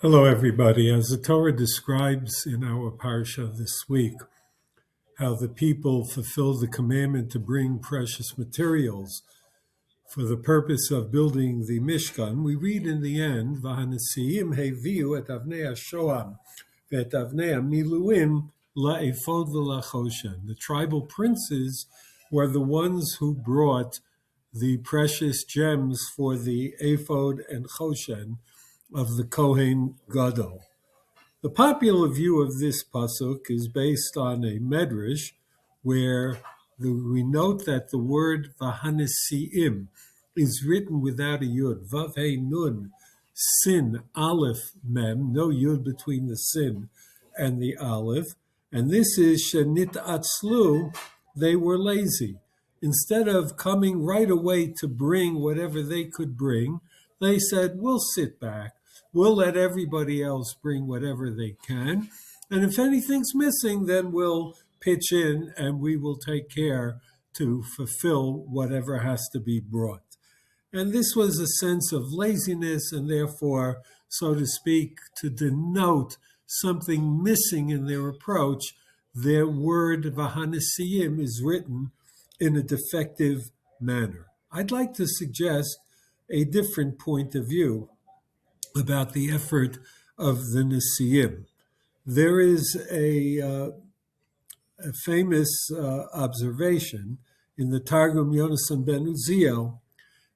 Hello, everybody. As the Torah describes in our parsha this week, how the people fulfilled the commandment to bring precious materials for the purpose of building the Mishkan, we read in the end, "V'hanesiim heviu et avnei hashoam ve'et avnei hamiluim la'ephod v'lachoshen." The tribal princes were the ones who brought the precious gems for the ephod and choshen of the Kohen Gadol. The popular view of this pasuk is based on a medrash where we note that the word Vahanesiim is written without a yud. Vav He Nun, Sin, Aleph, Mem, no yud between the sin and the aleph. And this is Shenit Atzlu, they were lazy. Instead of coming right away to bring whatever they could bring, they said, we'll sit back. We'll let everybody else bring whatever they can. And if anything's missing, then we'll pitch in and we will take care to fulfill whatever has to be brought. And this was a sense of laziness and therefore, so to speak, to denote something missing in their approach, their word Vahanesiim is written in a defective manner. I'd like to suggest a different point of view about the effort of the Nesiim. There is a famous observation in the Targum Yonasan ben Uziel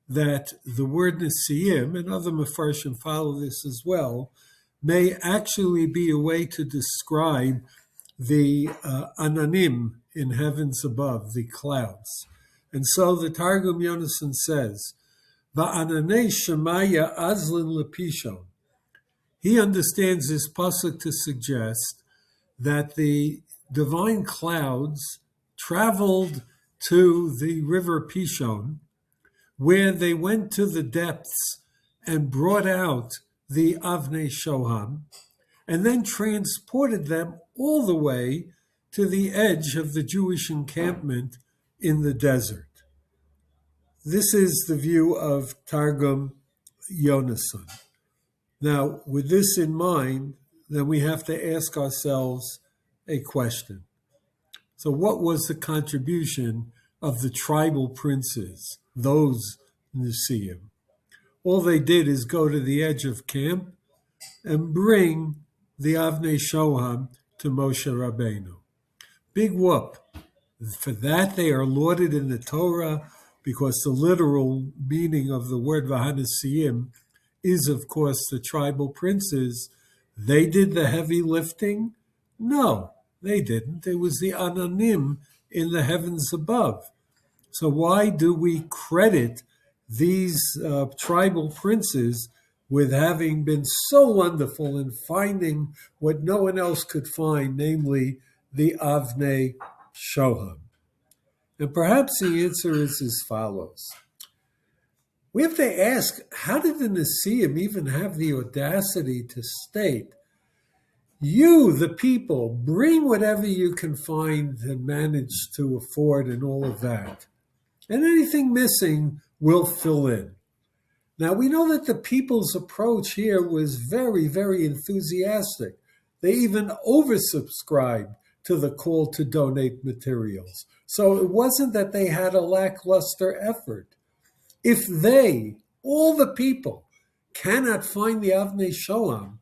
that the word Nesiim, and other Mefarshim follow this as well, may actually be a way to describe the Ananim in heavens above, the clouds. And so the Targum Yonasan says, Va'ananei Shemaya Azlin Lepishon. He understands this pasuk to suggest that the divine clouds traveled to the river Pishon, where they went to the depths and brought out the Avnei Shoham, and then transported them all the way to the edge of the Jewish encampment in the desert. This is the view of Targum Yonasan. Now, with this in mind, then we have to ask ourselves a question. So what was the contribution of the tribal princes, those Nesiim? All they did is go to the edge of camp and bring the Avnei Shoham to Moshe Rabbeinu. Big whoop. For that they are lauded in the Torah, because the literal meaning of the word Vahanesiim is, of course, the tribal princes. They did the heavy lifting? No, they didn't. It was the Ananim in the heavens above. So why do we credit these tribal princes with having been so wonderful in finding what no one else could find, namely the Avnei Shoham? And perhaps the answer is as follows. We have to ask, how did the Nesiim even have the audacity to state, you, the people, bring whatever you can find and manage to afford and all of that, and anything missing we'll fill in. Now, we know that the people's approach here was very, very enthusiastic. They even oversubscribed to the call to donate materials. So it wasn't that they had a lackluster effort. If they, all the people, cannot find the Avnei Shoham,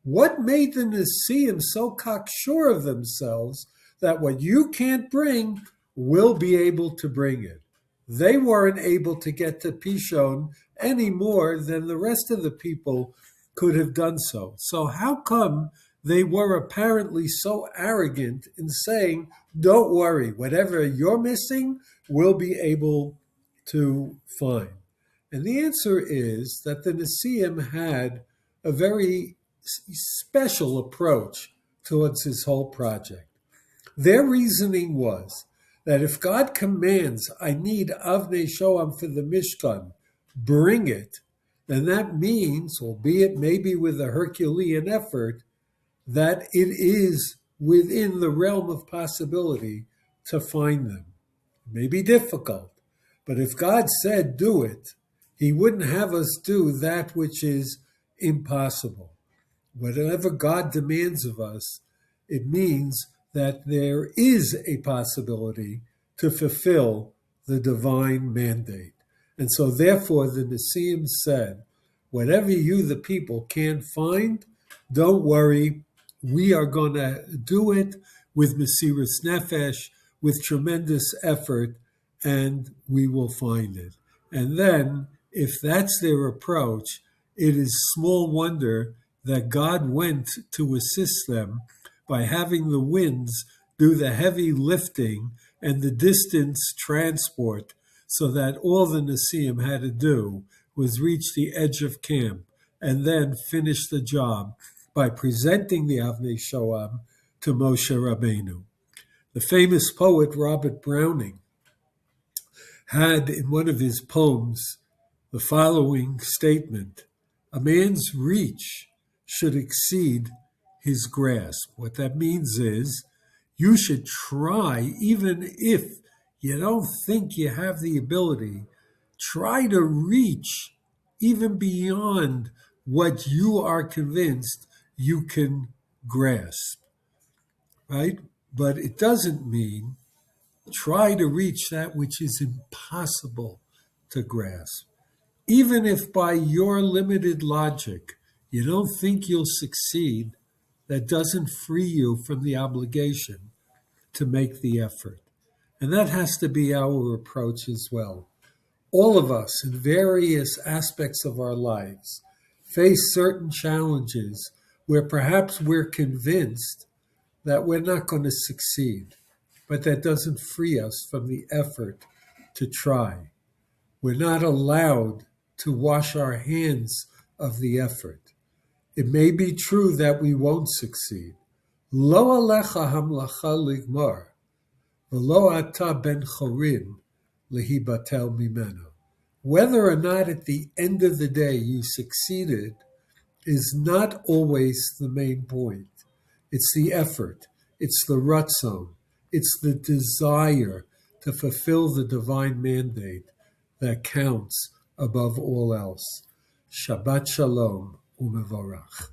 what made the Nesiim so cocksure of themselves that what you can't bring, we'll be able to bring it? They weren't able to get to Pishon any more than the rest of the people could have done so. So how come they were apparently so arrogant in saying, don't worry, whatever you're missing, we'll be able to find? And the answer is that the Nesiim had a very special approach towards this whole project. Their reasoning was that if God commands, I need Avnei Shoham for the Mishkan, bring it, then that means, albeit maybe with a Herculean effort, that it is within the realm of possibility to find them. It may be difficult, but if God said do it, he wouldn't have us do that which is impossible. whatever God demands of us, it means that there is a possibility to fulfill the divine mandate. And so therefore the Nesiim said, whatever you, the people, can't find, don't worry, we are going to do it with Mesiras Nefesh, with tremendous effort, and we will find it. And then, if that's their approach, it is small wonder that God went to assist them by having the winds do the heavy lifting and the distance transport, so that all the Nesiim had to do was reach the edge of camp and then finish the job by presenting the Avnei Shoam to Moshe Rabbeinu. The famous poet Robert Browning had in one of his poems the following statement: a man's reach should exceed his grasp. What that means is you should try, even if you don't think you have the ability, try to reach even beyond what you are convinced you can grasp, right? But it doesn't mean try to reach that which is impossible to grasp. Even if by your limited logic you don't think you'll succeed, that doesn't free you from the obligation to make the effort. And that has to be our approach as well. All of us in various aspects of our lives face certain challenges where perhaps we're convinced that we're not going to succeed, but that doesn't free us from the effort to try. We're not allowed to wash our hands of the effort. It may be true that we won't succeed. Lo alecha hamlacha ligmar, v'lo ata ben chorin lehibatel mimeno. Whether or not at the end of the day you succeeded is not always the main point. It's the effort, it's the ratzon, it's the desire to fulfill the divine mandate that counts above all else. Shabbat shalom umevorach.